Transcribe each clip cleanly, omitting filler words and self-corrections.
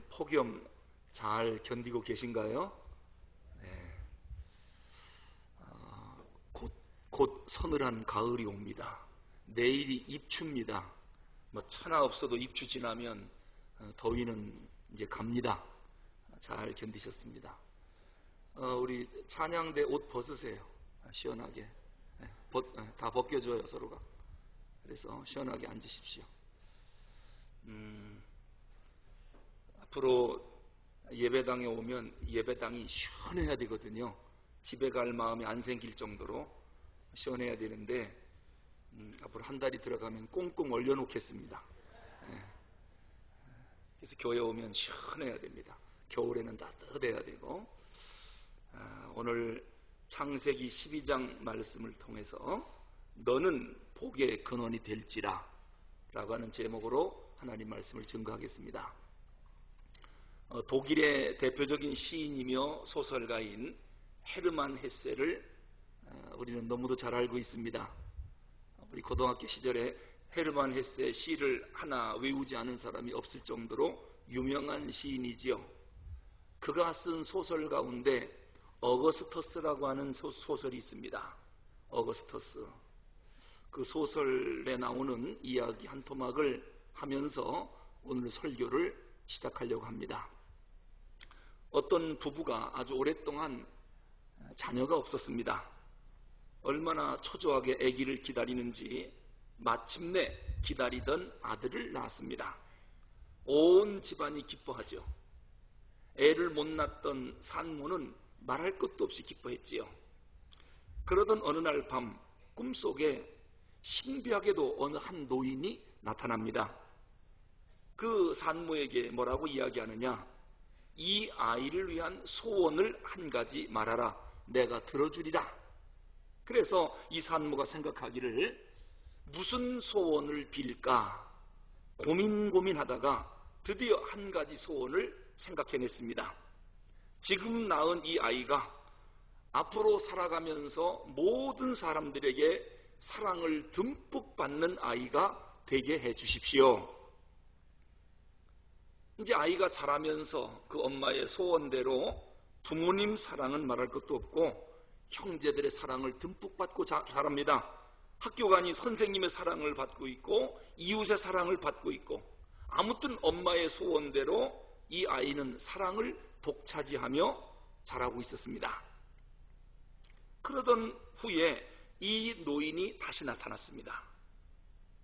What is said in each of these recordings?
폭염 잘 견디고 계신가요? 네. 곧 서늘한 가을이 옵니다. 내일이 입추입니다. 천하 없어도 입추 지나면 더위는 이제 갑니다. 잘 견디셨습니다. 우리 찬양대 옷 벗으세요. 시원하게. 다 벗겨줘요, 서로가. 그래서 시원하게 앉으십시오. 앞으로 예배당에 오면 예배당이 시원해야 되거든요. 집에 갈 마음이 안 생길 정도로 시원해야 되는데 앞으로 한 달이 들어가면 꽁꽁 얼려놓겠습니다. 그래서 교회 오면 시원해야 됩니다. 겨울에는 따뜻해야 되고. 오늘 창세기 12장 말씀을 통해서 너는 복의 근원이 될지라 라고 하는 제목으로 하나님 말씀을 증거하겠습니다. 독일의 대표적인 시인이며 소설가인 헤르만 헤세를 우리는 너무도 잘 알고 있습니다. 우리 고등학교 시절에 헤르만 헤세 시를 하나 외우지 않은 사람이 없을 정도로 유명한 시인이지요. 그가 쓴 소설 가운데 어거스터스라고 하는 소설이 있습니다. 어거스터스. 그 소설에 나오는 이야기 한 토막을 하면서 오늘 설교를 시작하려고 합니다. 어떤 부부가 아주 오랫동안 자녀가 없었습니다. 얼마나 초조하게 아기를 기다리는지 마침내 기다리던 아들을 낳았습니다. 온 집안이 기뻐하죠. 애를 못 낳았던 산모는 말할 것도 없이 기뻐했지요. 그러던 어느 날 밤 꿈속에 신비하게도 어느 한 노인이 나타납니다. 그 산모에게 뭐라고 이야기하느냐? 이 아이를 위한 소원을 한 가지 말하라. 내가 들어주리라. 그래서 이 산모가 생각하기를 무슨 소원을 빌까 고민하다가 드디어 한 가지 소원을 생각해냈습니다. 지금 낳은 이 아이가 앞으로 살아가면서 모든 사람들에게 사랑을 듬뿍 받는 아이가 되게 해주십시오. 이제 아이가 자라면서 그 엄마의 소원대로 부모님 사랑은 말할 것도 없고 형제들의 사랑을 듬뿍 받고 자랍니다. 학교 가니 선생님의 사랑을 받고 있고 이웃의 사랑을 받고 있고 아무튼 엄마의 소원대로 이 아이는 사랑을 독차지하며 자라고 있었습니다. 그러던 후에 이 노인이 다시 나타났습니다.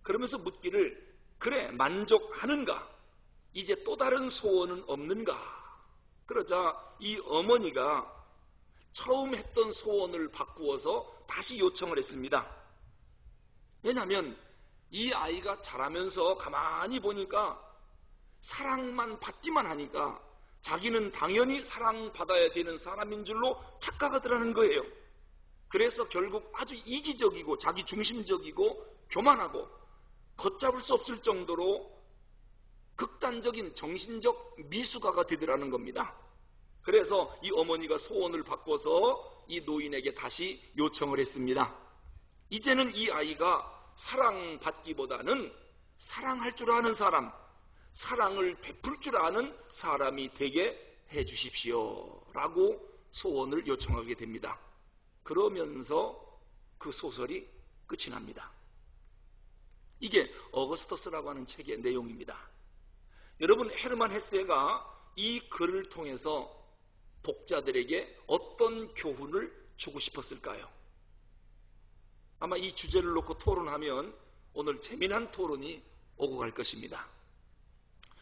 그러면서 묻기를 그래 만족하는가? 이제 또 다른 소원은 없는가? 그러자 이 어머니가 처음 했던 소원을 바꾸어서 다시 요청을 했습니다. 왜냐하면 이 아이가 자라면서 가만히 보니까 사랑만 받기만 하니까 자기는 당연히 사랑받아야 되는 사람인 줄로 착각하더라는 거예요. 그래서 결국 아주 이기적이고 자기중심적이고 교만하고 걷잡을 수 없을 정도로 극단적인 정신적 미숙아가 되더라는 겁니다. 그래서 이 어머니가 소원을 바꿔서 이 노인에게 다시 요청을 했습니다. 이제는 이 아이가 사랑받기보다는 사랑할 줄 아는 사람, 사랑을 베풀 줄 아는 사람이 되게 해주십시오 라고 소원을 요청하게 됩니다. 그러면서 그 소설이 끝이 납니다. 이게 어거스터스라고 하는 책의 내용입니다. 여러분, 헤르만 헤세가 이 글을 통해서 독자들에게 어떤 교훈을 주고 싶었을까요? 아마 이 주제를 놓고 토론하면 오늘 재미난 토론이 오고 갈 것입니다.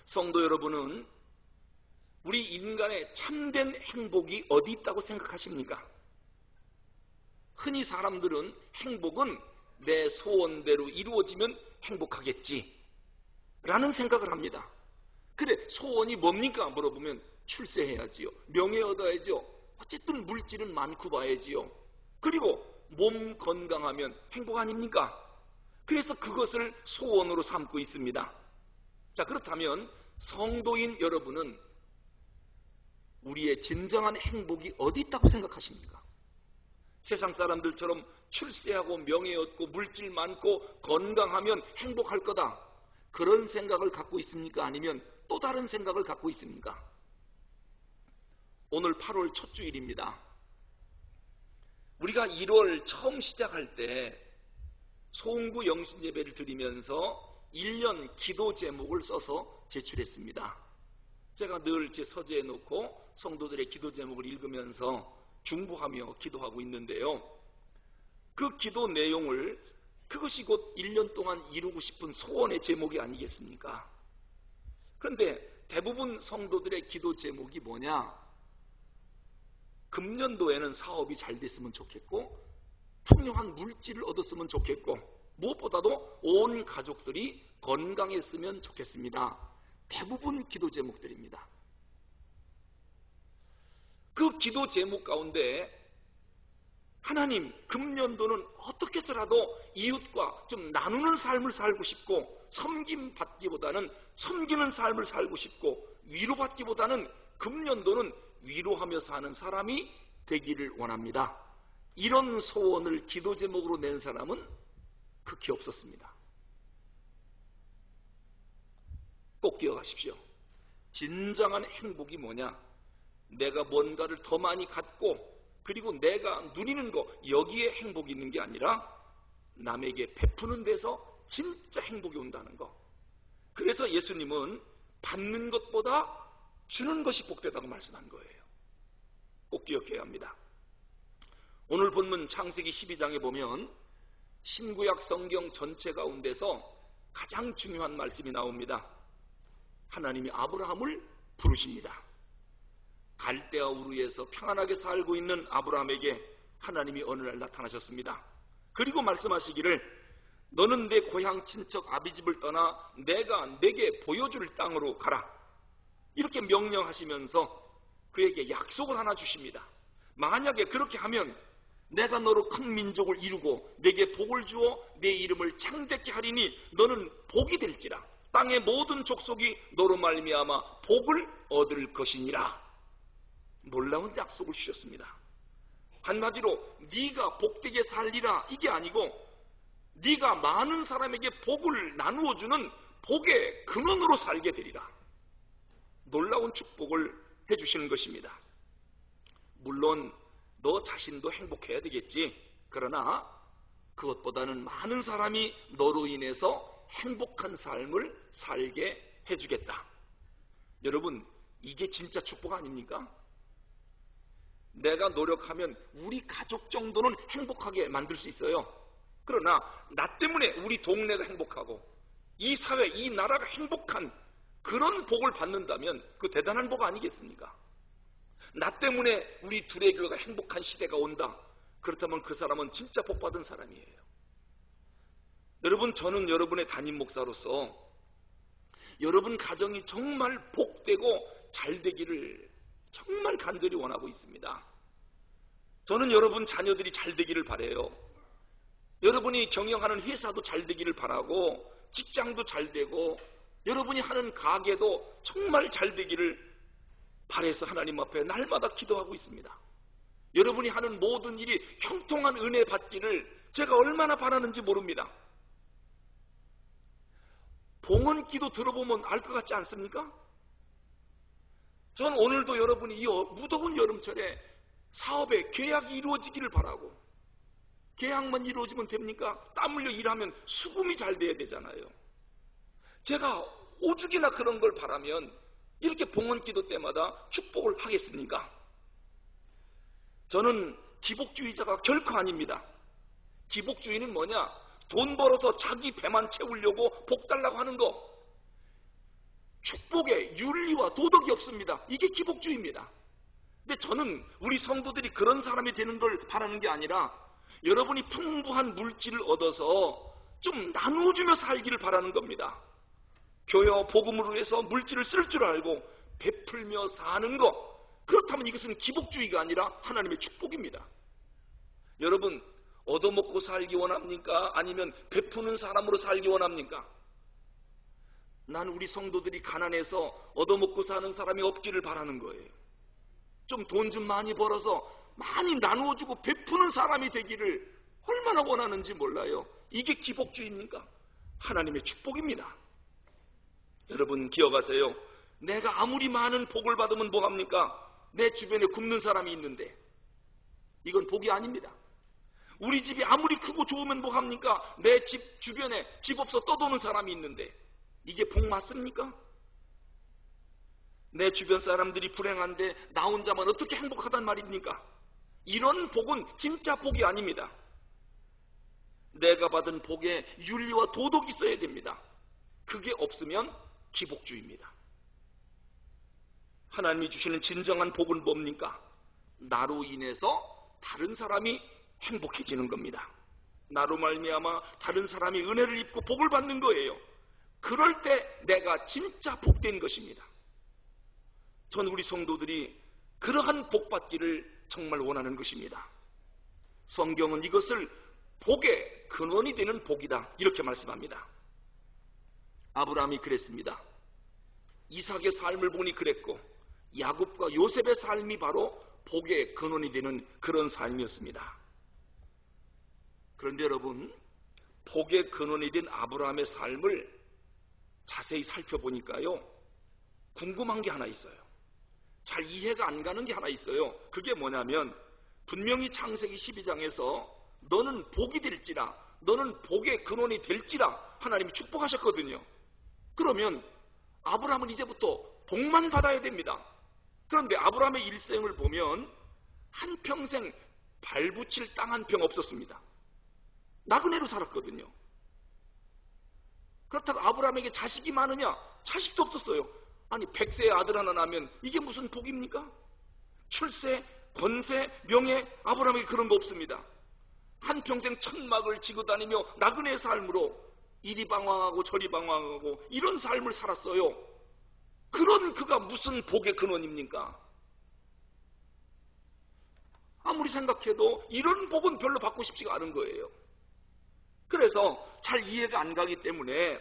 성도 여러분은 우리 인간의 참된 행복이 어디 있다고 생각하십니까? 흔히 사람들은 행복은 내 소원대로 이루어지면 행복하겠지 라는 생각을 합니다. 그래, 소원이 뭡니까? 물어보면 출세해야지요. 명예 얻어야죠. 어쨌든 물질은 많고 봐야지요. 그리고 몸 건강하면 행복 아닙니까? 그래서 그것을 소원으로 삼고 있습니다. 자, 그렇다면 성도인 여러분은 우리의 진정한 행복이 어디 있다고 생각하십니까? 세상 사람들처럼 출세하고 명예 얻고 물질 많고 건강하면 행복할 거다. 그런 생각을 갖고 있습니까? 아니면 또 다른 생각을 갖고 있습니까? 오늘 8월 첫 주일입니다. 우리가 1월 처음 시작할 때 소음구 영신 예배를 드리면서 1년 기도 제목을 써서 제출했습니다. 제가 늘 제 서재에 놓고 성도들의 기도 제목을 읽으면서 중보하며 기도하고 있는데요. 그 기도 내용을 그것이 곧 1년 동안 이루고 싶은 소원의 제목이 아니겠습니까? 그런데 대부분 성도들의 기도 제목이 뭐냐? 금년도에는 사업이 잘 됐으면 좋겠고, 풍요한 물질을 얻었으면 좋겠고, 무엇보다도 온 가족들이 건강했으면 좋겠습니다. 대부분 기도 제목들입니다. 그 기도 제목 가운데 하나님, 금년도는 어떻게 해서라도 이웃과 좀 나누는 삶을 살고 싶고, 섬김 받기보다는 섬기는 삶을 살고 싶고, 위로받기보다는 금년도는 위로하며 사는 사람이 되기를 원합니다. 이런 소원을 기도 제목으로 낸 사람은 극히 없었습니다. 꼭 기억하십시오. 진정한 행복이 뭐냐? 내가 뭔가를 더 많이 갖고 그리고 내가 누리는 거, 여기에 행복이 있는 게 아니라 남에게 베푸는 데서 진짜 행복이 온다는 거. 그래서 예수님은 받는 것보다 주는 것이 복되다고 말씀한 거예요. 꼭 기억해야 합니다. 오늘 본문 창세기 12장에 보면 신구약 성경 전체 가운데서 가장 중요한 말씀이 나옵니다. 하나님이 아브라함을 부르십니다. 갈대아 우르에서 평안하게 살고 있는 아브라함에게 하나님이 어느 날 나타나셨습니다. 그리고 말씀하시기를 너는 내 고향 친척 아비집을 떠나 내가 내게 보여줄 땅으로 가라. 이렇게 명령하시면서 그에게 약속을 하나 주십니다. 만약에 그렇게 하면 내가 너로 큰 민족을 이루고 내게 복을 주어 내 이름을 창대케 하리니 너는 복이 될지라. 땅의 모든 족속이 너로 말미암아 복을 얻을 것이니라. 놀라운 약속을 주셨습니다. 한마디로 네가 복되게 살리라 이게 아니고 네가 많은 사람에게 복을 나누어 주는 복의 근원으로 살게 되리라. 놀라운 축복을 해주시는 것입니다. 물론 너 자신도 행복해야 되겠지. 그러나 그것보다는 많은 사람이 너로 인해서 행복한 삶을 살게 해주겠다. 여러분, 이게 진짜 축복 아닙니까? 내가 노력하면 우리 가족 정도는 행복하게 만들 수 있어요. 그러나 나 때문에 우리 동네가 행복하고 이 사회, 이 나라가 행복한 그런 복을 받는다면 그 대단한 복 아니겠습니까? 나 때문에 우리 둘의 교회가 행복한 시대가 온다. 그렇다면 그 사람은 진짜 복 받은 사람이에요. 여러분, 저는 여러분의 담임 목사로서 여러분 가정이 정말 복되고 잘 되기를 정말 간절히 원하고 있습니다. 저는 여러분 자녀들이 잘 되기를 바라요. 여러분이 경영하는 회사도 잘 되기를 바라고 직장도 잘 되고 여러분이 하는 가게도 정말 잘 되기를 바라서 하나님 앞에 날마다 기도하고 있습니다. 여러분이 하는 모든 일이 형통한 은혜 받기를 제가 얼마나 바라는지 모릅니다. 봉헌 기도 들어보면 알 것 같지 않습니까? 전 오늘도 여러분이 이 무더운 여름철에 사업에 계약이 이루어지기를 바라고, 계약만 이루어지면 됩니까? 땀 흘려 일하면 수금이 잘 돼야 되잖아요. 제가 오죽이나 그런 걸 바라면 이렇게 봉헌 기도 때마다 축복을 하겠습니까? 저는 기복주의자가 결코 아닙니다. 기복주의는 뭐냐? 돈 벌어서 자기 배만 채우려고 복 달라고 하는 거. 축복에 윤리와 도덕이 없습니다. 이게 기복주의입니다. 근데 저는 우리 성도들이 그런 사람이 되는 걸 바라는 게 아니라 여러분이 풍부한 물질을 얻어서 좀 나누어주며 살기를 바라는 겁니다. 교회와 복음으로 해서 물질을 쓸 줄 알고 베풀며 사는 것. 그렇다면 이것은 기복주의가 아니라 하나님의 축복입니다. 여러분, 얻어먹고 살기 원합니까? 아니면 베푸는 사람으로 살기 원합니까? 난 우리 성도들이 가난해서 얻어먹고 사는 사람이 없기를 바라는 거예요. 좀 돈 좀 많이 벌어서 많이 나누어주고 베푸는 사람이 되기를 얼마나 원하는지 몰라요. 이게 기복주의입니까? 하나님의 축복입니다. 여러분 기억하세요. 내가 아무리 많은 복을 받으면 뭐합니까? 내 주변에 굶는 사람이 있는데. 이건 복이 아닙니다. 우리 집이 아무리 크고 좋으면 뭐합니까? 내 집 주변에 집 없어 떠도는 사람이 있는데. 이게 복 맞습니까? 내 주변 사람들이 불행한데 나 혼자만 어떻게 행복하단 말입니까? 이런 복은 진짜 복이 아닙니다. 내가 받은 복에 윤리와 도덕이 있어야 됩니다. 그게 없으면 기복주의입니다. 하나님이 주시는 진정한 복은 뭡니까? 나로 인해서 다른 사람이 행복해지는 겁니다. 나로 말미암아 다른 사람이 은혜를 입고 복을 받는 거예요. 그럴 때 내가 진짜 복된 것입니다. 전 우리 성도들이 그러한 복 받기를 정말 원하는 것입니다. 성경은 이것을 복의 근원이 되는 복이다 이렇게 말씀합니다. 아브라함이 그랬습니다. 이삭의 삶을 보니 그랬고 야곱과 요셉의 삶이 바로 복의 근원이 되는 그런 삶이었습니다. 그런데 여러분, 복의 근원이 된 아브라함의 삶을 자세히 살펴보니까요, 궁금한 게 하나 있어요. 잘 이해가 안 가는 게 하나 있어요. 그게 뭐냐면 분명히 창세기 12장에서 너는 복이 될지라, 너는 복의 근원이 될지라 하나님이 축복하셨거든요. 그러면 아브라함은 이제부터 복만 받아야 됩니다. 그런데 아브라함의 일생을 보면 한평생 발붙일 땅 한 평 없었습니다. 나그네로 살았거든요. 그렇다고 아브라함에게 자식이 많으냐? 자식도 없었어요. 아니 100세의 아들 하나 나면 이게 무슨 복입니까? 출세, 권세, 명예, 아브라함에게 그런 거 없습니다. 한평생 천막을 지고 다니며 나그네의 삶으로 이리 방황하고 저리 방황하고 이런 삶을 살았어요. 그런 그가 무슨 복의 근원입니까? 아무리 생각해도 이런 복은 별로 받고 싶지가 않은 거예요. 그래서 잘 이해가 안 가기 때문에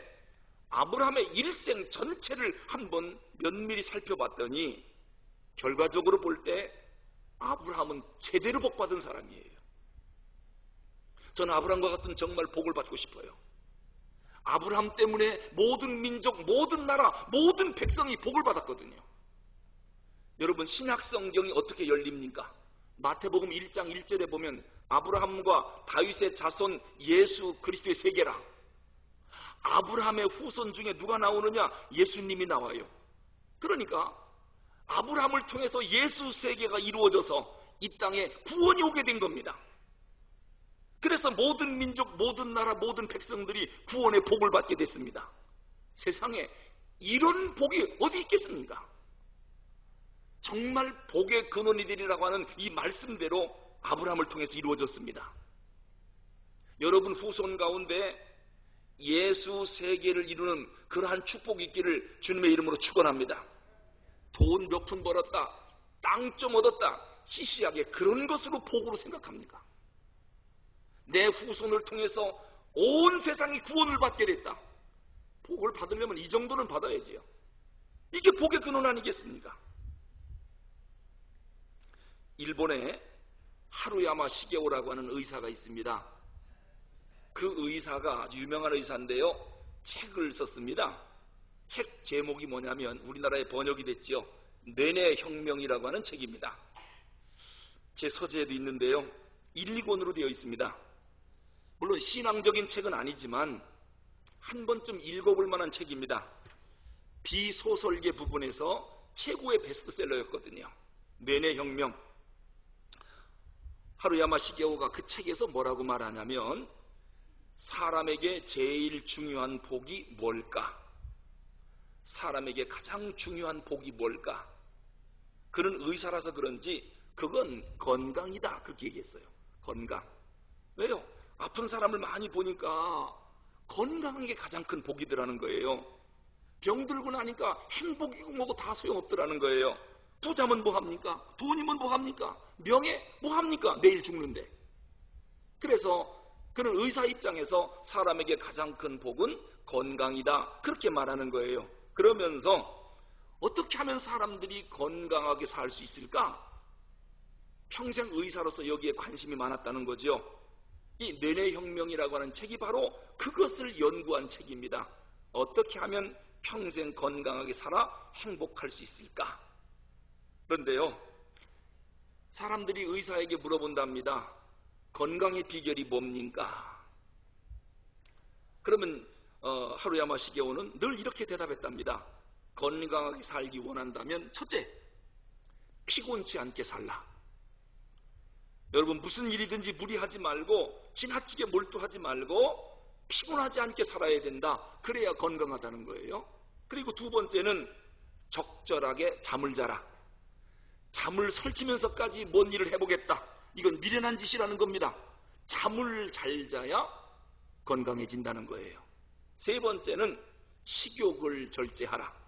아브라함의 일생 전체를 한번 면밀히 살펴봤더니 결과적으로 볼 때 아브라함은 제대로 복받은 사람이에요. 저는 아브라함과 같은 정말 복을 받고 싶어요. 아브라함 때문에 모든 민족, 모든 나라, 모든 백성이 복을 받았거든요. 여러분, 신약 성경이 어떻게 열립니까? 마태복음 1장 1절에 보면 아브라함과 다윗의 자손 예수 그리스도의 세계라. 아브라함의 후손 중에 누가 나오느냐? 예수님이 나와요. 그러니까 아브라함을 통해서 예수 세계가 이루어져서 이 땅에 구원이 오게 된 겁니다. 그래서 모든 민족, 모든 나라, 모든 백성들이 구원의 복을 받게 됐습니다. 세상에 이런 복이 어디 있겠습니까? 정말 복의 근원이 되리라고 하는 이 말씀대로 아브라함을 통해서 이루어졌습니다. 여러분 후손 가운데 예수 세계를 이루는 그러한 축복이 있기를 주님의 이름으로 축원합니다. 돈 몇 푼 벌었다, 땅 좀 얻었다, 시시하게 그런 것으로 복으로 생각합니까? 내 후손을 통해서 온 세상이 구원을 받게 됐다. 복을 받으려면 이 정도는 받아야지요. 이게 복의 근원 아니겠습니까? 일본에 하루야마 시게오라고 하는 의사가 있습니다. 그 의사가 아주 유명한 의사인데요, 책을 썼습니다. 책 제목이 뭐냐면 우리나라에 번역이 됐지요. 뇌내 혁명이라고 하는 책입니다. 제 서재에도 있는데요, 1, 2권으로 되어 있습니다. 물론 신앙적인 책은 아니지만 한 번쯤 읽어볼 만한 책입니다. 비소설계 부분에서 최고의 베스트셀러였거든요. 뇌내 혁명. 하루야마 시게오가 그 책에서 뭐라고 말하냐면 사람에게 제일 중요한 복이 뭘까? 사람에게 가장 중요한 복이 뭘까? 그는 의사라서 그런지 그건 건강이다 그렇게 얘기했어요. 건강. 왜요? 아픈 사람을 많이 보니까 건강한 게 가장 큰 복이더라는 거예요. 병들고 나니까 행복이고 뭐고 다 소용없더라는 거예요. 부자면 뭐합니까? 돈이면 뭐합니까? 명예 뭐합니까? 내일 죽는데. 그래서 그는 의사 입장에서 사람에게 가장 큰 복은 건강이다 그렇게 말하는 거예요. 그러면서 어떻게 하면 사람들이 건강하게 살 수 있을까? 평생 의사로서 여기에 관심이 많았다는 거죠. 이 뇌내혁명이라고 하는 책이 바로 그것을 연구한 책입니다. 어떻게 하면 평생 건강하게 살아 행복할 수 있을까? 그런데요, 사람들이 의사에게 물어본답니다. 건강의 비결이 뭡니까? 그러면 하루야마 시게오는 늘 이렇게 대답했답니다. 건강하게 살기 원한다면 첫째, 피곤치 않게 살라. 여러분, 무슨 일이든지 무리하지 말고 지나치게 몰두하지 말고 피곤하지 않게 살아야 된다. 그래야 건강하다는 거예요. 그리고 두 번째는 적절하게 잠을 자라. 잠을 설치면서까지 뭔 일을 해보겠다. 이건 미련한 짓이라는 겁니다. 잠을 잘 자야 건강해진다는 거예요. 세 번째는 식욕을 절제하라.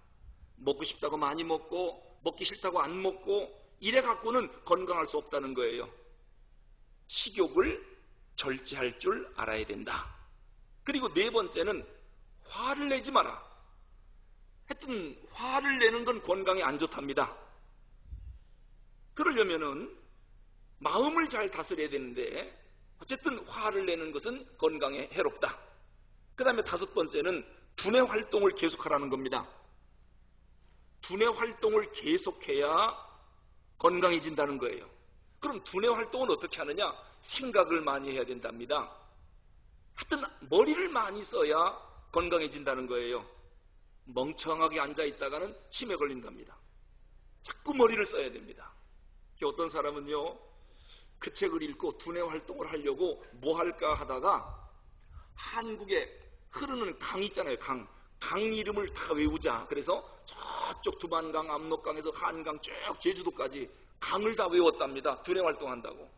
먹고 싶다고 많이 먹고 먹기 싫다고 안 먹고 이래 갖고는 건강할 수 없다는 거예요. 식욕을 절제할 줄 알아야 된다. 그리고 네 번째는 화를 내지 마라. 하여튼 화를 내는 건 건강에 안 좋답니다. 그러려면은 마음을 잘 다스려야 되는데 어쨌든 화를 내는 것은 건강에 해롭다. 그 다음에 다섯 번째는 두뇌 활동을 계속하라는 겁니다. 두뇌 활동을 계속해야 건강해진다는 거예요. 그럼 두뇌 활동은 어떻게 하느냐? 생각을 많이 해야 된답니다. 하여튼 머리를 많이 써야 건강해진다는 거예요. 멍청하게 앉아있다가는 치매 걸린답니다. 자꾸 머리를 써야 됩니다. 어떤 사람은요, 그 책을 읽고 두뇌 활동을 하려고 뭐 할까 하다가 한국에 흐르는 강 있잖아요. 강 이름을 다 외우자. 그래서 저쪽 두만강, 압록강에서 한강 쭉 제주도까지 강을 다 외웠답니다. 두뇌 활동한다고.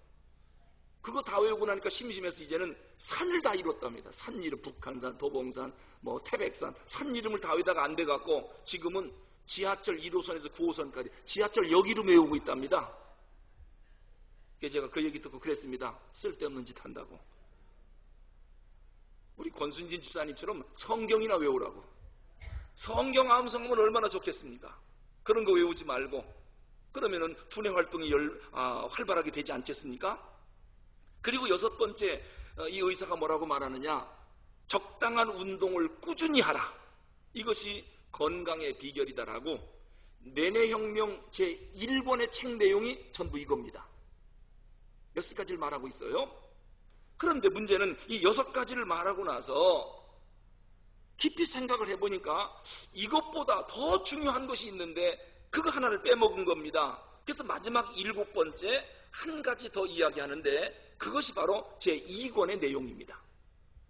그거 다 외우고 나니까 심심해서 이제는 산을 다 이뤘답니다. 산 이름, 북한산, 도봉산, 태백산, 산 이름을 다 외다가 안 돼갖고 지금은 지하철 1호선에서 9호선까지 지하철역 이름 외우고 있답니다. 그래서 제가 그 얘기 듣고 그랬습니다. 쓸데없는 짓 한다고. 우리 권순진 집사님처럼 성경이나 외우라고. 성경 암송하면 얼마나 좋겠습니까? 그런 거 외우지 말고 그러면은 두뇌 활동이 활발하게 되지 않겠습니까? 그리고 여섯 번째, 이 의사가 뭐라고 말하느냐? 적당한 운동을 꾸준히 하라. 이것이 건강의 비결이다라고 내내혁명 제1권의 책 내용이 전부 이겁니다. 6가지를 말하고 있어요. 그런데 문제는 이 6가지를 말하고 나서 깊이 생각을 해보니까 이것보다 더 중요한 것이 있는데 그거 하나를 빼먹은 겁니다. 그래서 마지막 7번째 한 가지 더 이야기하는데 그것이 바로 제2권의 내용입니다.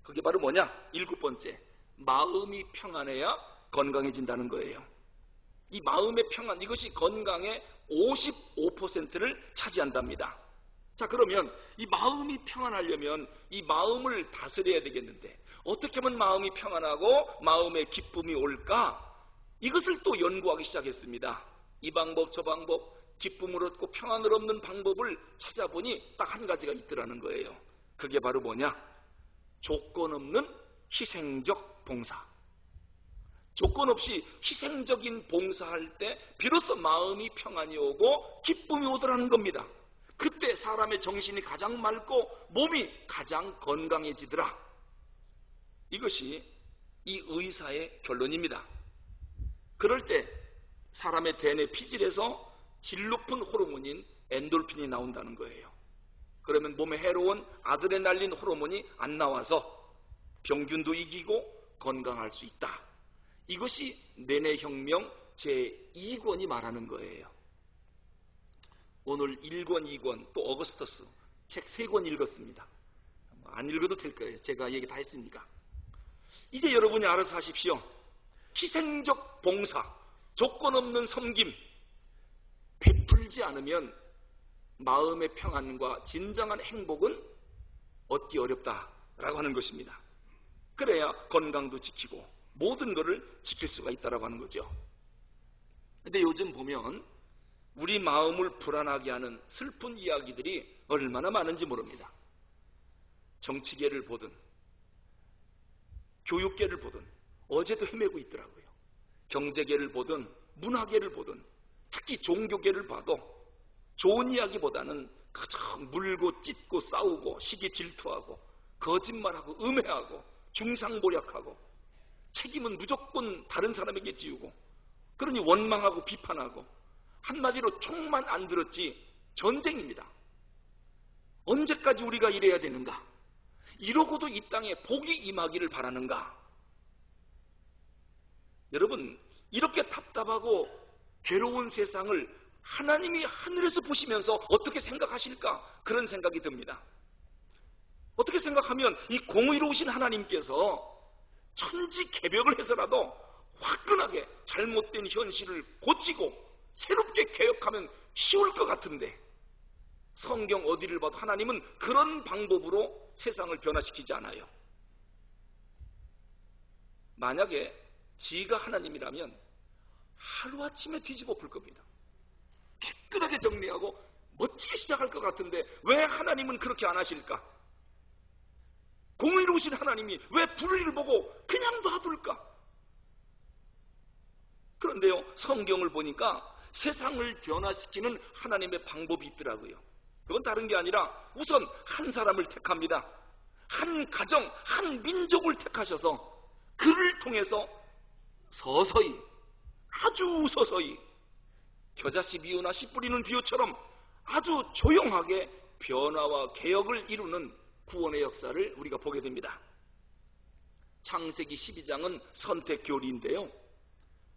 그게 바로 뭐냐? 7번째, 마음이 평안해야 건강해진다는 거예요. 이 마음의 평안, 이것이 건강의 55%를 차지한답니다. 자, 그러면 이 마음이 평안하려면 이 마음을 다스려야 되겠는데 어떻게 하면 마음이 평안하고 마음의 기쁨이 올까? 이것을 또 연구하기 시작했습니다. 이 방법 저 방법, 기쁨을 얻고 평안을 얻는 방법을 찾아보니 딱 한 가지가 있더라는 거예요. 그게 바로 뭐냐? 조건 없는 희생적 봉사. 조건 없이 희생적인 봉사할 때 비로소 마음이 평안이 오고 기쁨이 오더라는 겁니다. 그때 사람의 정신이 가장 맑고 몸이 가장 건강해지더라. 이것이 이 의사의 결론입니다. 그럴 때 사람의 대뇌 피질에서 질 높은 호르몬인 엔돌핀이 나온다는 거예요. 그러면 몸에 해로운 아드레날린 호르몬이 안 나와서 병균도 이기고 건강할 수 있다. 이것이 뇌내혁명 제2권이 말하는 거예요. 오늘 1권, 2권, 또 어거스터스 책 3권 읽었습니다. 안 읽어도 될 거예요. 제가 얘기 다 했으니까. 이제 여러분이 알아서 하십시오. 희생적 봉사, 조건 없는 섬김, 베풀지 않으면 마음의 평안과 진정한 행복은 얻기 어렵다라고 하는 것입니다. 그래야 건강도 지키고 모든 것을 지킬 수가 있다라고 하는 거죠. 근데 요즘 보면 우리 마음을 불안하게 하는 슬픈 이야기들이 얼마나 많은지 모릅니다. 정치계를 보든 교육계를 보든 어제도 헤매고 있더라고요. 경제계를 보든 문화계를 보든 특히 종교계를 봐도 좋은 이야기보다는 그저 물고 찢고 싸우고 시기 질투하고 거짓말하고 음해하고 중상모략하고 책임 있으면 무조건 다른 사람에게 지우고, 그러니 원망하고 비판하고, 한마디로 총만 안 들었지 전쟁입니다. 언제까지 우리가 이래야 되는가? 이러고도 이 땅에 복이 임하기를 바라는가? 여러분, 이렇게 답답하고 괴로운 세상을 하나님이 하늘에서 보시면서 어떻게 생각하실까? 그런 생각이 듭니다. 어떻게 생각하면 이 공의로우신 하나님께서 천지개벽을 해서라도 화끈하게 잘못된 현실을 고치고 새롭게 개혁하면 쉬울 것 같은데, 성경 어디를 봐도 하나님은 그런 방법으로 세상을 변화시키지 않아요. 만약에 지가 하나님이라면 하루아침에 뒤집어 볼 겁니다. 깨끗하게 정리하고 멋지게 시작할 것 같은데 왜 하나님은 그렇게 안 하실까? 공의로우신 하나님이 왜 불의를 보고 그냥 놔둘까? 그런데요, 성경을 보니까 세상을 변화시키는 하나님의 방법이 있더라고요. 그건 다른 게 아니라 우선 한 사람을 택합니다. 한 가정, 한 민족을 택하셔서 그를 통해서 서서히, 아주 서서히 겨자씨 비유나 씨 뿌리는 비유처럼 아주 조용하게 변화와 개혁을 이루는 구원의 역사를 우리가 보게 됩니다. 창세기 12장은 선택 교리인데요,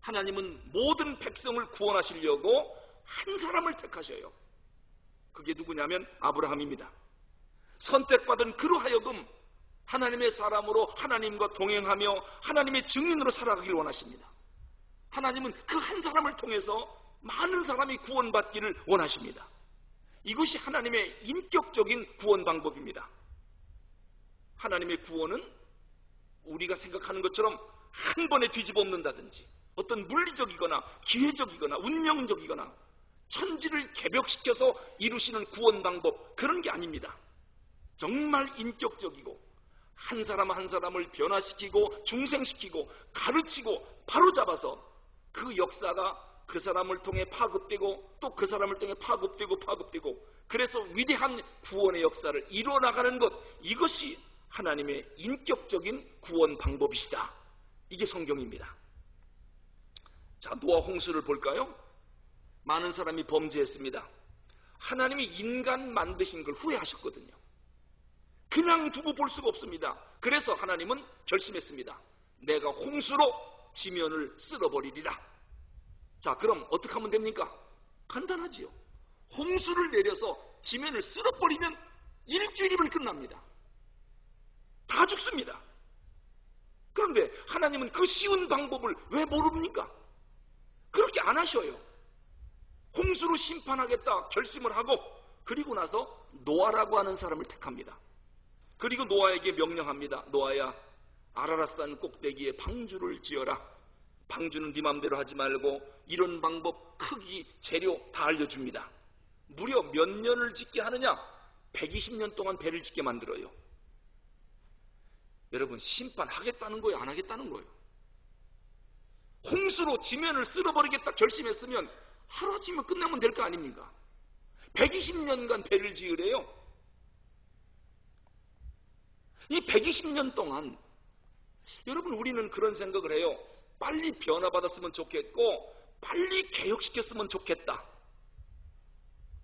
하나님은 모든 백성을 구원하시려고 한 사람을 택하셔요. 그게 누구냐면 아브라함입니다. 선택받은 그로 하여금 하나님의 사람으로 하나님과 동행하며 하나님의 증인으로 살아가길 원하십니다. 하나님은 그 한 사람을 통해서 많은 사람이 구원받기를 원하십니다. 이것이 하나님의 인격적인 구원 방법입니다. 하나님의 구원은 우리가 생각하는 것처럼 한 번에 뒤집어 엎는다든지 어떤 물리적이거나 기회적이거나 운명적이거나 천지를 개벽시켜서 이루시는 구원 방법, 그런 게 아닙니다. 정말 인격적이고 한 사람 한 사람을 변화시키고 중생시키고 가르치고 바로잡아서 그 역사가 그 사람을 통해 파급되고 또 그 사람을 통해 파급되고 그래서 위대한 구원의 역사를 이루어나가는 것, 이것이 하나님의 인격적인 구원 방법이시다. 이게 성경입니다. 자, 노아 홍수를 볼까요? 많은 사람이 범죄했습니다. 하나님이 인간 만드신 걸 후회하셨거든요. 그냥 두고 볼 수가 없습니다. 그래서 하나님은 결심했습니다. 내가 홍수로 지면을 쓸어버리리라. 자, 그럼 어떻게 하면 됩니까? 간단하지요. 홍수를 내려서 지면을 쓸어버리면 일주일이면 끝납니다. 다 죽습니다. 그런데 하나님은 그 쉬운 방법을 왜 모릅니까? 그렇게 안 하셔요. 홍수로 심판하겠다 결심을 하고, 그리고 나서 노아라고 하는 사람을 택합니다. 그리고 노아에게 명령합니다. 노아야, 아라랏산 꼭대기에 방주를 지어라. 방주는 네 맘대로 하지 말고 이런 방법, 크기, 재료 다 알려줍니다. 무려 몇 년을 짓게 하느냐? 120년 동안 배를 짓게 만들어요. 여러분, 심판하겠다는 거예요, 안 하겠다는 거예요? 홍수로 지면을 쓸어버리겠다 결심했으면 하루아침에 끝나면 될 거 아닙니까? 120년간 배를 지으래요. 이 120년 동안 여러분, 우리는 그런 생각을 해요. 빨리 변화받았으면 좋겠고 빨리 개혁시켰으면 좋겠다.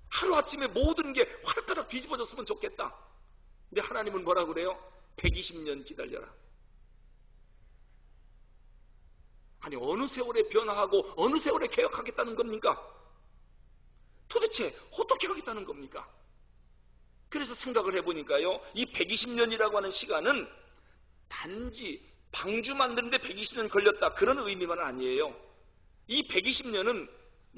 하루아침에 모든 게 활가닥 뒤집어졌으면 좋겠다. 근데 하나님은 뭐라 그래요? 120년 기다려라. 아니, 어느 세월에 변화하고 어느 세월에 개혁하겠다는 겁니까? 도대체 어떻게 하겠다는 겁니까? 그래서 생각을 해보니까요, 이 120년이라고 하는 시간은 단지 방주 만드는데 120년 걸렸다, 그런 의미만 아니에요. 이 120년은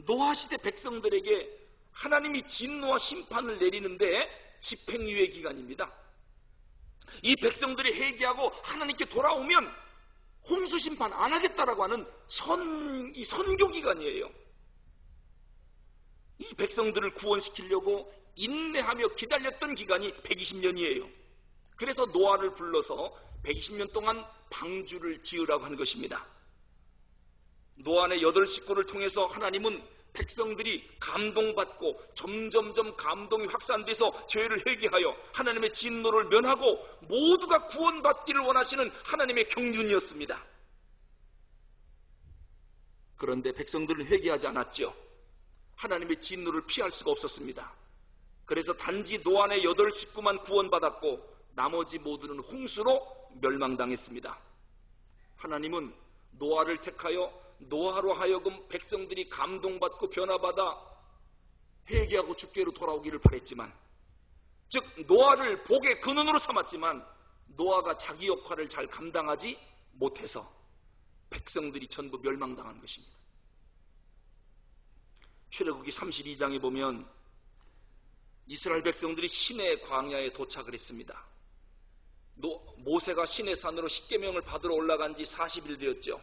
노아시대 백성들에게 하나님이 진노와 심판을 내리는데 집행유예 기간입니다. 이 백성들이 회개하고 하나님께 돌아오면 홍수 심판 안 하겠다라고 하는 선교 기간이에요. 이 백성들을 구원시키려고 인내하며 기다렸던 기간이 120년이에요. 그래서 노아를 불러서 120년 동안 방주를 지으라고 한 것입니다. 노아의 8식구를 통해서 하나님은 백성들이 감동받고 점점점 감동이 확산돼서 죄를 회개하여 하나님의 진노를 면하고 모두가 구원받기를 원하시는 하나님의 경륜이었습니다. 그런데 백성들은 회개하지 않았죠. 하나님의 진노를 피할 수가 없었습니다. 그래서 단지 노아의 8 식구만 구원받았고 나머지 모두는 홍수로 멸망당했습니다. 하나님은 노아를 택하여 노아로 하여금 백성들이 감동받고 변화받아 회개하고 주께로 돌아오기를 바랬지만, 즉 노아를 복의 근원으로 삼았지만 노아가 자기 역할을 잘 감당하지 못해서 백성들이 전부 멸망당한 것입니다. 출애굽기 32장에 보면 이스라엘 백성들이 시내 광야에 도착을 했습니다. 모세가 시내산으로 십계명을 받으러 올라간 지 40일 되었죠.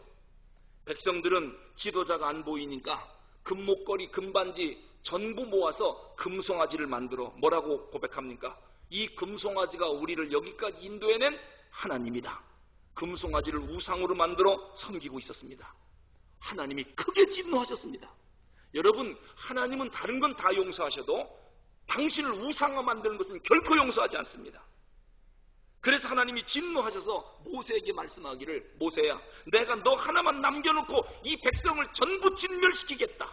백성들은 지도자가 안 보이니까 금목걸이, 금반지 전부 모아서 금송아지를 만들어 뭐라고 고백합니까? 이 금송아지가 우리를 여기까지 인도해낸 하나님이다. 금송아지를 우상으로 만들어 섬기고 있었습니다. 하나님이 크게 진노하셨습니다. 여러분, 하나님은 다른 건 다 용서하셔도 당신을 우상화 만드는 것은 결코 용서하지 않습니다. 그래서 하나님이 진노하셔서 모세에게 말씀하기를, 모세야, 내가 너 하나만 남겨놓고 이 백성을 전부 진멸시키겠다.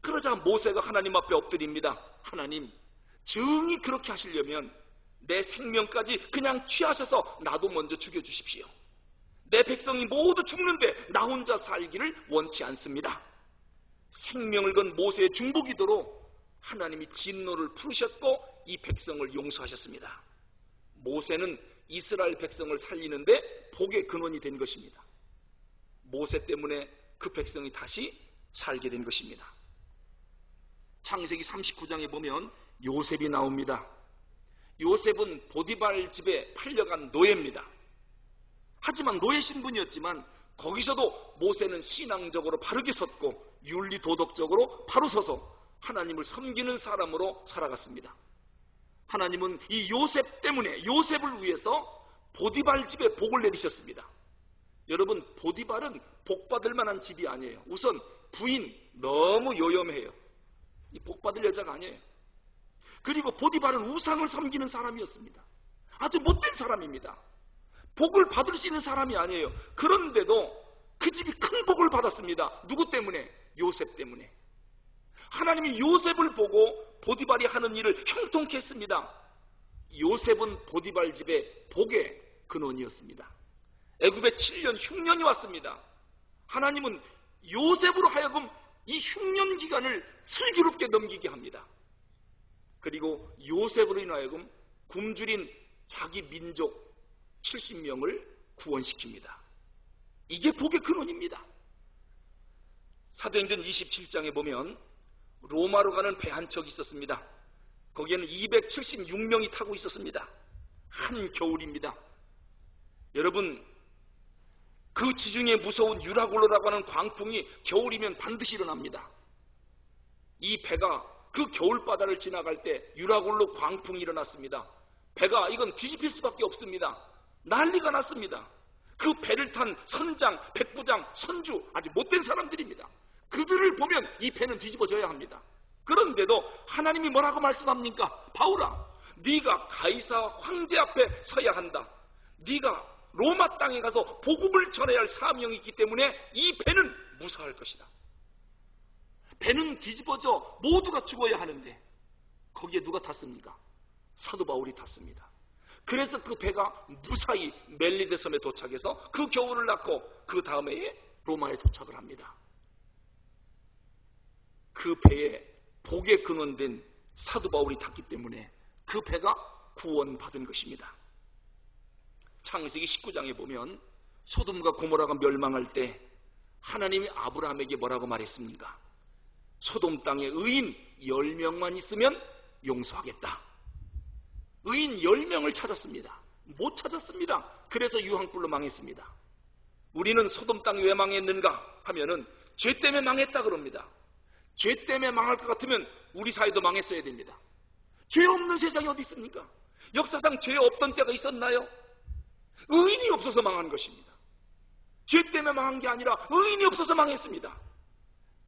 그러자 모세가 하나님 앞에 엎드립니다. 하나님, 증히 그렇게 하시려면 내 생명까지 그냥 취하셔서 나도 먼저 죽여주십시오. 내 백성이 모두 죽는데 나 혼자 살기를 원치 않습니다. 생명을 건 모세의 중보기도로 하나님이 진노를 풀으셨고 이 백성을 용서하셨습니다. 모세는 이스라엘 백성을 살리는데 복의 근원이 된 것입니다. 모세 때문에 그 백성이 다시 살게 된 것입니다. 창세기 39장에 보면 요셉이 나옵니다. 요셉은 보디발 집에 팔려간 노예입니다. 하지만 노예 신분이었지만 거기서도 모세는 신앙적으로 바르게 섰고 윤리 도덕적으로 바로 서서 하나님을 섬기는 사람으로 살아갔습니다. 하나님은 이 요셉 때문에, 요셉을 위해서 보디발 집에 복을 내리셨습니다. 여러분, 보디발은 복 받을 만한 집이 아니에요. 우선 부인 너무 요염해요. 이 복 받을 여자가 아니에요. 그리고 보디발은 우상을 섬기는 사람이었습니다. 아주 못된 사람입니다. 복을 받을 수 있는 사람이 아니에요. 그런데도 그 집이 큰 복을 받았습니다. 누구 때문에? 요셉 때문에. 하나님이 요셉을 보고 보디발이 하는 일을 형통케 했습니다. 요셉은 보디발 집의 복의 근원이었습니다. 애굽에 7년 흉년이 왔습니다. 하나님은 요셉으로 하여금 이 흉년 기간을 슬기롭게 넘기게 합니다. 그리고 요셉으로 인하여금 굶주린 자기 민족 70명을 구원시킵니다. 이게 복의 근원입니다. 사도행전 27장에 보면 로마로 가는 배 한 척이 있었습니다. 거기에는 276명이 타고 있었습니다. 한겨울입니다. 여러분, 그 지중해 무서운 유라굴로라고 하는 광풍이 겨울이면 반드시 일어납니다. 이 배가 그 겨울바다를 지나갈 때 유라굴로 광풍이 일어났습니다. 배가 이건 뒤집힐 수밖에 없습니다. 난리가 났습니다. 그 배를 탄 선장, 백부장, 선주, 아주 못된 사람들입니다. 그들을 보면 이 배는 뒤집어져야 합니다. 그런데도 하나님이 뭐라고 말씀합니까? 바울아, 네가 가이사 황제 앞에 서야 한다. 네가 로마 땅에 가서 복음을 전해야 할 사명이 있기 때문에 이 배는 무사할 것이다. 배는 뒤집어져 모두가 죽어야 하는데 거기에 누가 탔습니까? 사도 바울이 탔습니다. 그래서 그 배가 무사히 멜리데 섬에 도착해서 그 겨울을 낳고 그 다음 해에 로마에 도착을 합니다. 그 배에 복의 근원된 사도 바울이 탔기 때문에 그 배가 구원받은 것입니다. 창세기 19장에 보면 소돔과 고모라가 멸망할 때 하나님이 아브라함에게 뭐라고 말했습니까? 소돔 땅에 의인 10명만 있으면 용서하겠다. 의인 10명을 찾았습니다. 못 찾았습니다. 그래서 유황불로 망했습니다. 우리는 소돔 땅이 왜 망했는가 하면은 죄 때문에 망했다 그럽니다. 죄 때문에 망할 것 같으면 우리 사회도 망했어야 됩니다. 죄 없는 세상이 어디 있습니까? 역사상 죄 없던 때가 있었나요? 의인이 없어서 망한 것입니다. 죄 때문에 망한 게 아니라 의인이 없어서 망했습니다.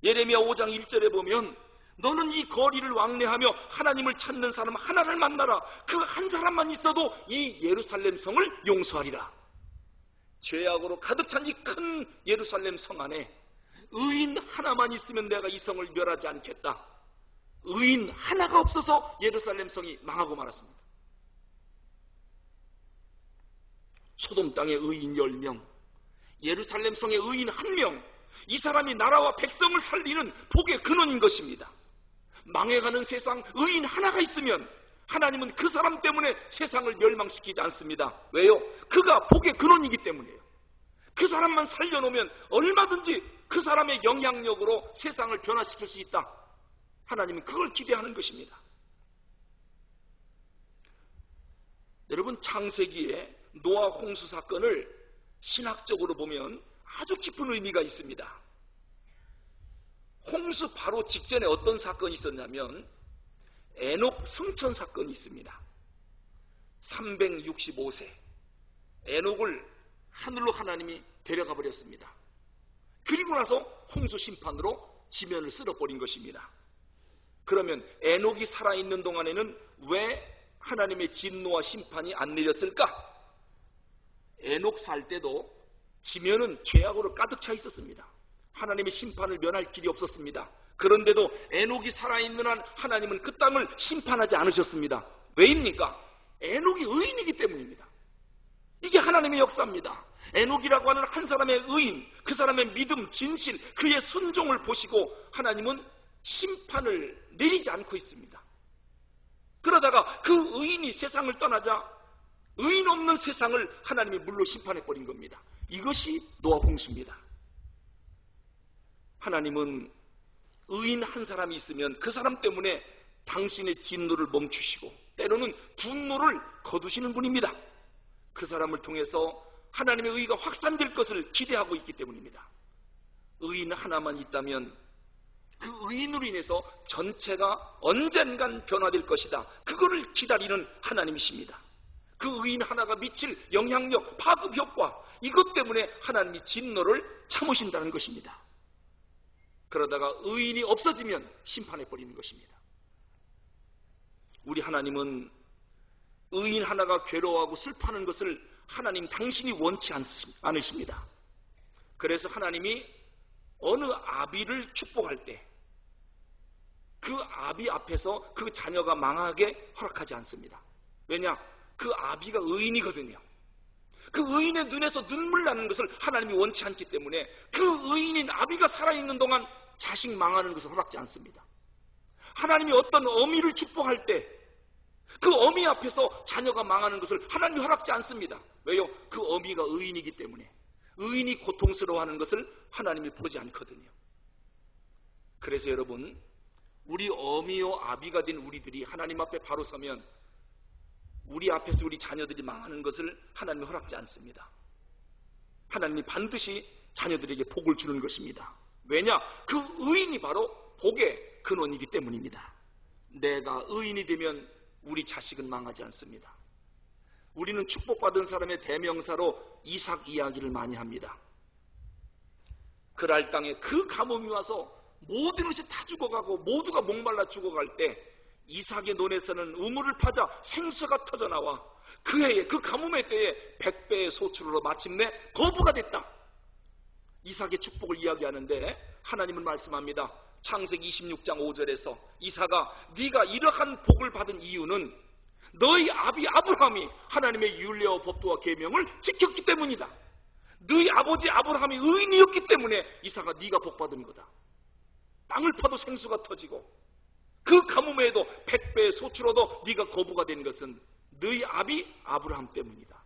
예레미야 5장 1절에 보면 너는 이 거리를 왕래하며 하나님을 찾는 사람 하나를 만나라. 그 한 사람만 있어도 이 예루살렘 성을 용서하리라. 죄악으로 가득 찬 이 큰 예루살렘 성 안에 의인 하나만 있으면 내가 이 성을 멸하지 않겠다. 의인 하나가 없어서 예루살렘 성이 망하고 말았습니다. 소돔 땅에 의인 10명, 예루살렘 성에 의인 1명, 이 사람이 나라와 백성을 살리는 복의 근원인 것입니다. 망해가는 세상 의인 하나가 있으면 하나님은 그 사람 때문에 세상을 멸망시키지 않습니다. 왜요? 그가 복의 근원이기 때문이에요. 그 사람만 살려놓으면 얼마든지 그 사람의 영향력으로 세상을 변화시킬 수 있다. 하나님은 그걸 기대하는 것입니다. 여러분, 창세기에 노아 홍수 사건을 신학적으로 보면 아주 깊은 의미가 있습니다. 홍수 바로 직전에 어떤 사건이 있었냐면 에녹 승천 사건이 있습니다. 365세 에녹을 하늘로 하나님이 데려가 버렸습니다. 그리고 나서 홍수 심판으로 지면을 쓸어버린 것입니다. 그러면 에녹이 살아있는 동안에는 왜 하나님의 진노와 심판이 안 내렸을까? 에녹 살 때도 지면은 죄악으로 가득 차 있었습니다. 하나님의 심판을 면할 길이 없었습니다. 그런데도 에녹이 살아있는 한 하나님은 그 땅을 심판하지 않으셨습니다. 왜입니까? 에녹이 의인이기 때문입니다. 이게 하나님의 역사입니다. 에녹이라고 하는 한 사람의 의인, 그 사람의 믿음, 진실, 그의 순종을 보시고 하나님은 심판을 내리지 않고 있습니다. 그러다가 그 의인이 세상을 떠나자 의인 없는 세상을 하나님이 물로 심판해버린 겁니다. 이것이 노아 홍수입니다. 하나님은 의인 한 사람이 있으면 그 사람 때문에 당신의 진노를 멈추시고 때로는 분노를 거두시는 분입니다. 그 사람을 통해서 하나님의 의가 확산될 것을 기대하고 있기 때문입니다. 의인 하나만 있다면 그 의인으로 인해서 전체가 언젠간 변화될 것이다. 그거를 기다리는 하나님이십니다. 그 의인 하나가 미칠 영향력, 파급 효과, 이것 때문에 하나님이 진노를 참으신다는 것입니다. 그러다가 의인이 없어지면 심판해버리는 것입니다. 우리 하나님은 의인 하나가 괴로워하고 슬퍼하는 것을 하나님 당신이 원치 않으십니다. 그래서 하나님이 어느 아비를 축복할 때 그 아비 앞에서 그 자녀가 망하게 허락하지 않습니다. 왜냐? 그 아비가 의인이거든요. 그 의인의 눈에서 눈물 나는 것을 하나님이 원치 않기 때문에 그 의인인 아비가 살아있는 동안 자식 망하는 것을 허락지 않습니다. 하나님이 어떤 어미를 축복할 때 그 어미 앞에서 자녀가 망하는 것을 하나님이 허락지 않습니다. 왜요? 그 어미가 의인이기 때문에 의인이 고통스러워하는 것을 하나님이 보지 않거든요. 그래서 여러분, 우리 어미요 아비가 된 우리들이 하나님 앞에 바로 서면 우리 앞에서 우리 자녀들이 망하는 것을 하나님이 허락지 않습니다. 하나님이 반드시 자녀들에게 복을 주는 것입니다. 왜냐? 그 의인이 바로 복의 근원이기 때문입니다. 내가 의인이 되면 우리 자식은 망하지 않습니다. 우리는 축복받은 사람의 대명사로 이삭 이야기를 많이 합니다. 그랄 땅에 그 가뭄이 와서 모든 것이 다 죽어가고 모두가 목말라 죽어갈 때 이삭의 논에서는 우물을 파자 생수가 터져나와 그 해에 그 가뭄의 때에 100배의 소출로 마침내 거부가 됐다. 이삭의 축복을 이야기하는데 하나님은 말씀합니다. 창세기 26장 5절에서 이삭아, 네가 이러한 복을 받은 이유는 너희 아비 아브라함이 하나님의 율례와 법도와 계명을 지켰기 때문이다. 너희 아버지 아브라함이 의인이었기 때문에 이삭아, 네가 복받은 거다. 땅을 파도 생수가 터지고 그 가뭄에도 100배의 소출로도 네가 거부가 된 것은 너희 아비 아브라함 때문이다.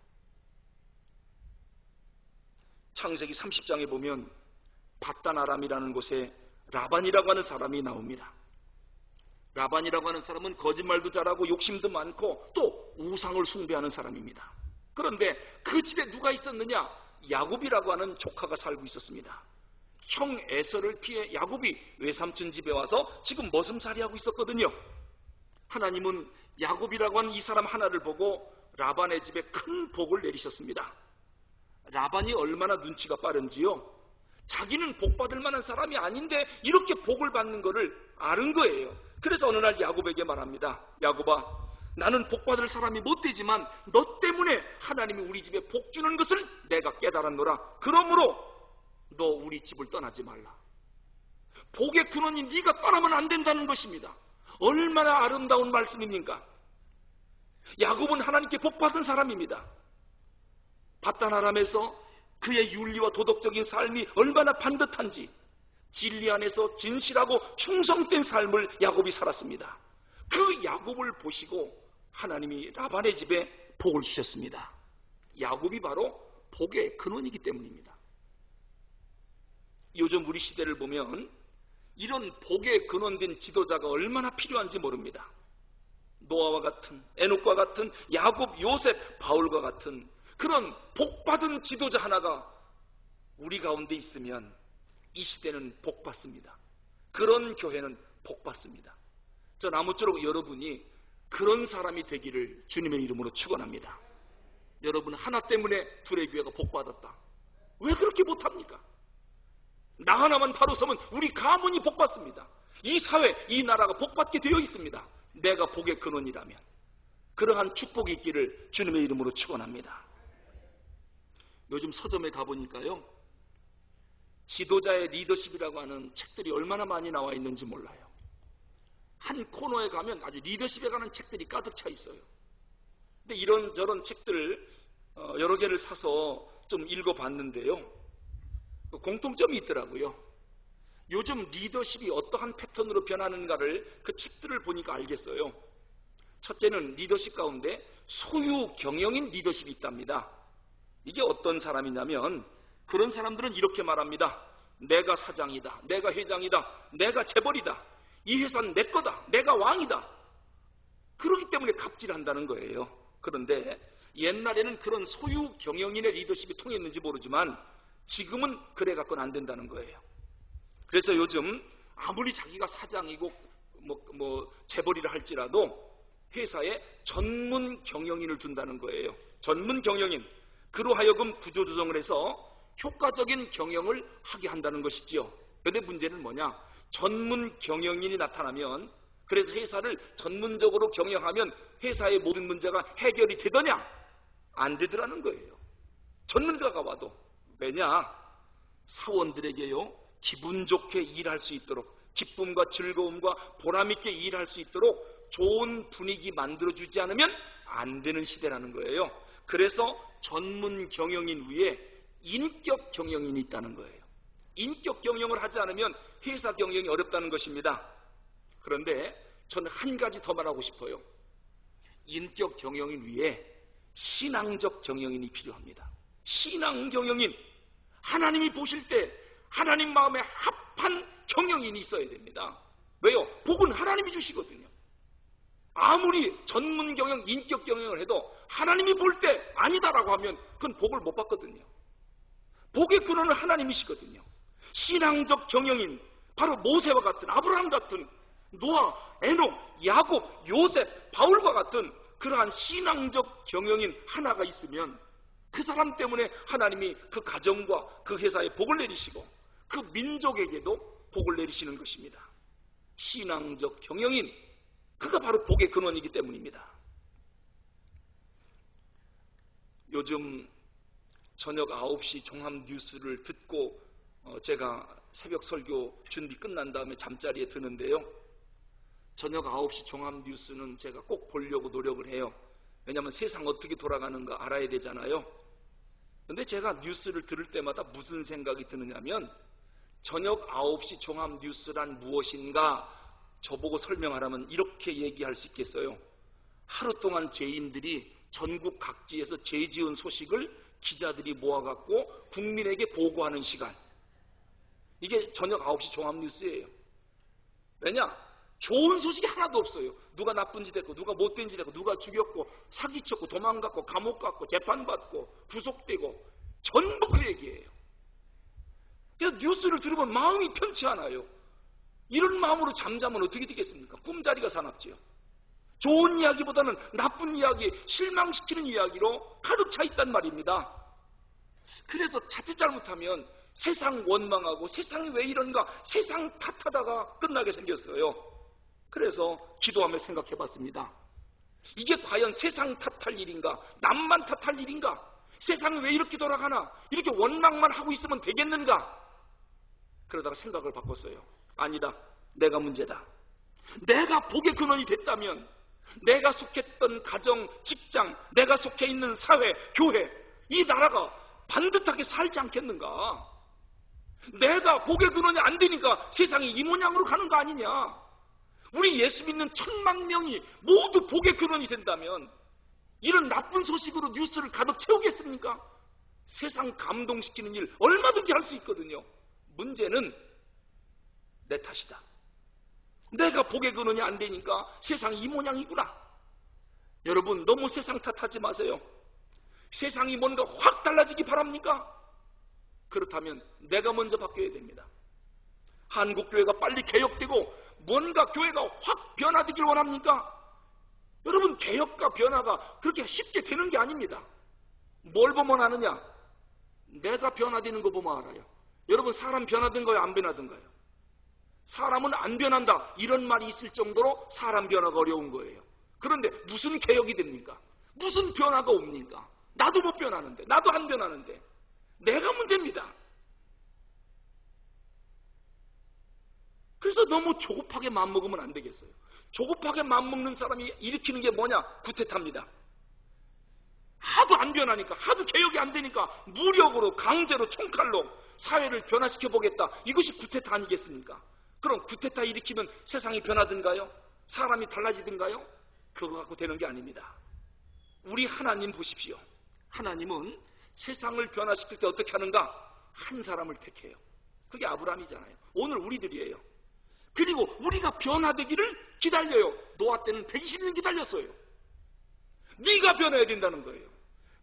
창세기 30장에 보면 밧단 아람이라는 곳에 라반이라고 하는 사람이 나옵니다. 라반이라고 하는 사람은 거짓말도 잘하고 욕심도 많고 또 우상을 숭배하는 사람입니다. 그런데 그 집에 누가 있었느냐? 야곱이라고 하는 조카가 살고 있었습니다. 형 에서를 피해 야곱이 외삼촌 집에 와서 지금 머슴살이하고 있었거든요. 하나님은 야곱이라고 하는 이 사람 하나를 보고 라반의 집에 큰 복을 내리셨습니다. 라반이 얼마나 눈치가 빠른지요. 자기는 복 받을 만한 사람이 아닌데 이렇게 복을 받는 것을 아는 거예요. 그래서 어느 날 야곱에게 말합니다. 야곱아, 나는 복받을 사람이 못 되지만 너 때문에 하나님이 우리 집에 복 주는 것을 내가 깨달았노라. 그러므로 너 우리 집을 떠나지 말라. 복의 근원이 네가 떠나면 안 된다는 것입니다. 얼마나 아름다운 말씀입니까? 야곱은 하나님께 복받은 사람입니다. 바단 아람에서 그의 윤리와 도덕적인 삶이 얼마나 반듯한지 진리 안에서 진실하고 충성된 삶을 야곱이 살았습니다. 그 야곱을 보시고 하나님이 라반의 집에 복을 주셨습니다. 야곱이 바로 복의 근원이기 때문입니다. 요즘 우리 시대를 보면 이런 복의 근원된 지도자가 얼마나 필요한지 모릅니다. 노아와 같은, 에녹과 같은, 야곱, 요셉, 바울과 같은 그런 복받은 지도자 하나가 우리 가운데 있으면 이 시대는 복받습니다. 그런 교회는 복받습니다. 전 아무쪼록 여러분이 그런 사람이 되기를 주님의 이름으로 축원합니다. 여러분 하나 때문에 둘의 교회가 복받았다. 왜 그렇게 못합니까? 나 하나만 바로 서면 우리 가문이 복받습니다. 이 사회, 이 나라가 복받게 되어 있습니다. 내가 복의 근원이라면. 그러한 축복이 있기를 주님의 이름으로 축원합니다. 요즘 서점에 가보니까요, 지도자의 리더십이라고 하는 책들이 얼마나 많이 나와 있는지 몰라요. 한 코너에 가면 아주 리더십에 관한 책들이 가득 차 있어요. 근데 이런저런 책들을 여러 개를 사서 좀 읽어봤는데요, 공통점이 있더라고요. 요즘 리더십이 어떠한 패턴으로 변하는가를 그 책들을 보니까 알겠어요. 첫째는 리더십 가운데 소유 경영인 리더십이 있답니다. 이게 어떤 사람이냐면 그런 사람들은 이렇게 말합니다. 내가 사장이다, 내가 회장이다, 내가 재벌이다, 이 회사는 내 거다, 내가 왕이다. 그렇기 때문에 갑질한다는 거예요. 그런데 옛날에는 그런 소유 경영인의 리더십이 통했는지 모르지만 지금은 그래 갖고는 안 된다는 거예요. 그래서 요즘 아무리 자기가 사장이고 재벌이라 할지라도 회사에 전문 경영인을 둔다는 거예요. 전문 경영인. 그로 하여금 구조조정을 해서 효과적인 경영을 하게 한다는 것이지요. 그런데 문제는 뭐냐? 전문 경영인이 나타나면, 그래서 회사를 전문적으로 경영하면 회사의 모든 문제가 해결이 되더냐? 안 되더라는 거예요. 전문가가 와도. 왜냐? 사원들에게요, 기분 좋게 일할 수 있도록, 기쁨과 즐거움과 보람있게 일할 수 있도록 좋은 분위기 만들어주지 않으면 안 되는 시대라는 거예요. 그래서 전문 경영인 위에 인격 경영인이 있다는 거예요. 인격 경영을 하지 않으면 회사 경영이 어렵다는 것입니다. 그런데 저는 한 가지 더 말하고 싶어요. 인격 경영인 위에 신앙적 경영인이 필요합니다. 신앙 경영인. 하나님이 보실 때 하나님 마음에 합한 경영인이 있어야 됩니다. 왜요? 복은 하나님이 주시거든요. 아무리 전문 경영, 인격 경영을 해도 하나님이 볼 때 아니다라고 하면 그건 복을 못 받거든요. 복의 근원은 하나님이시거든요. 신앙적 경영인, 바로 모세와 같은, 아브라함 같은, 노아, 에녹, 야곱, 요셉, 바울과 같은 그러한 신앙적 경영인 하나가 있으면 그 사람 때문에 하나님이 그 가정과 그 회사에 복을 내리시고 그 민족에게도 복을 내리시는 것입니다. 신앙적 경영인, 그가 바로 복의 근원이기 때문입니다. 요즘 저녁 9시 종합 뉴스를 듣고 제가 새벽 설교 준비 끝난 다음에 잠자리에 드는데요. 저녁 9시 종합 뉴스는 제가 꼭 보려고 노력을 해요. 왜냐하면 세상 어떻게 돌아가는가 알아야 되잖아요. 근데 제가 뉴스를 들을 때마다 무슨 생각이 드느냐면, 저녁 9시 종합 뉴스란 무엇인가 저보고 설명하라면 이렇게 얘기할 수 있겠어요. 하루 동안 죄인들이 전국 각지에서 죄 지은 소식을 기자들이 모아갖고 국민에게 보고하는 시간. 이게 저녁 9시 종합 뉴스예요. 왜냐? 좋은 소식이 하나도 없어요. 누가 나쁜 짓 했고, 누가 못된 짓 했고, 누가 죽였고, 사기쳤고, 도망갔고, 감옥 갔고, 재판받고, 구속되고, 전부 그 얘기예요. 그래서 뉴스를 들으면 마음이 편치 않아요. 이런 마음으로 잠자면 어떻게 되겠습니까? 꿈자리가 사납지요. 좋은 이야기보다는 나쁜 이야기, 실망시키는 이야기로 가득 차 있단 말입니다. 그래서 자칫 잘못하면 세상 원망하고 세상이 왜 이런가, 세상 탓하다가 끝나게 생겼어요. 그래서 기도하며 생각해 봤습니다. 이게 과연 세상 탓할 일인가? 남만 탓할 일인가? 세상이 왜 이렇게 돌아가나? 이렇게 원망만 하고 있으면 되겠는가? 그러다가 생각을 바꿨어요. 아니다. 내가 문제다. 내가 복의 근원이 됐다면 내가 속했던 가정, 직장, 내가 속해 있는 사회, 교회, 이 나라가 반듯하게 살지 않겠는가? 내가 복의 근원이 안 되니까 세상이 이 모양으로 가는 거 아니냐? 우리 예수 믿는 1,000만 명이 모두 복의 근원이 된다면 이런 나쁜 소식으로 뉴스를 가득 채우겠습니까? 세상 감동시키는 일 얼마든지 할 수 있거든요. 문제는 내 탓이다. 내가 복의 근원이 안 되니까 세상이 이 모양이구나. 여러분, 너무 세상 탓하지 마세요. 세상이 뭔가 확 달라지기 바랍니까? 그렇다면 내가 먼저 바뀌어야 됩니다. 한국교회가 빨리 개혁되고 뭔가 교회가 확 변화되길 원합니까? 여러분, 개혁과 변화가 그렇게 쉽게 되는 게 아닙니다. 뭘 보면 아느냐? 내가 변화되는 거 보면 알아요. 여러분, 사람 변화된 거예요? 안 변화된 거예요? 사람은 안 변한다, 이런 말이 있을 정도로 사람 변화가 어려운 거예요. 그런데 무슨 개혁이 됩니까? 무슨 변화가 옵니까? 나도 못 변하는데, 나도 안 변하는데 내가 문제입니다. 그래서 너무 조급하게 마음먹으면 안 되겠어요. 조급하게 마음먹는 사람이 일으키는 게 뭐냐? 구태타입니다. 하도 안 변하니까, 하도 개혁이 안 되니까 무력으로, 강제로, 총칼로 사회를 변화시켜 보겠다. 이것이 구태타 아니겠습니까? 그럼 구태타 일으키면 세상이 변하든가요? 사람이 달라지든가요? 그거 갖고 되는 게 아닙니다. 우리 하나님 보십시오. 하나님은 세상을 변화시킬 때 어떻게 하는가? 한 사람을 택해요. 그게 아브라함이잖아요. 오늘 우리들이에요. 그리고 우리가 변화되기를 기다려요. 노아 때는 120년 기다렸어요. 네가 변해야 된다는 거예요.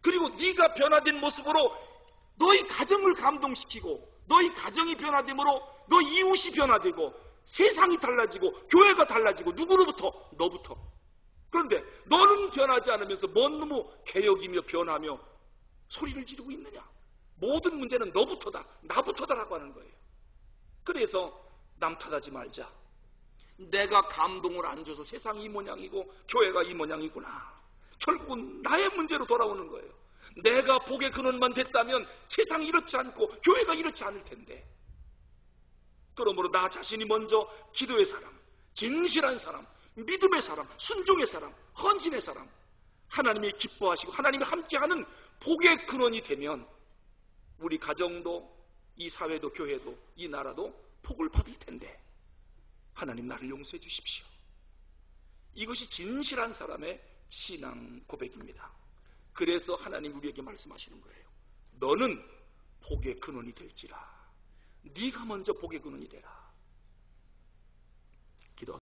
그리고 네가 변화된 모습으로 너희 가정을 감동시키고, 너희 가정이 변화됨으로 너희 이웃이 변화되고, 세상이 달라지고, 교회가 달라지고, 누구로부터? 너부터. 그런데 너는 변하지 않으면서 뭔 놈의 개혁이며 변하며 소리를 지르고 있느냐? 모든 문제는 너부터다, 나부터다라고 하는 거예요. 그래서 남 탓하지 말자. 내가 감동을 안 줘서 세상이 이 모양이고 교회가 이 모양이구나. 결국은 나의 문제로 돌아오는 거예요. 내가 복의 근원만 됐다면 세상이 이렇지 않고 교회가 이렇지 않을 텐데. 그러므로 나 자신이 먼저 기도의 사람, 진실한 사람, 믿음의 사람, 순종의 사람, 헌신의 사람, 하나님이 기뻐하시고 하나님이 함께하는 복의 근원이 되면 우리 가정도, 이 사회도, 교회도, 이 나라도 복을 받을 텐데 하나님 나를 용서해 주십시오. 이것이 진실한 사람의 신앙 고백입니다. 그래서 하나님 우리에게 말씀하시는 거예요. 너는 복의 근원이 될지라. 네가 먼저 복의 근원이 되라. 기도.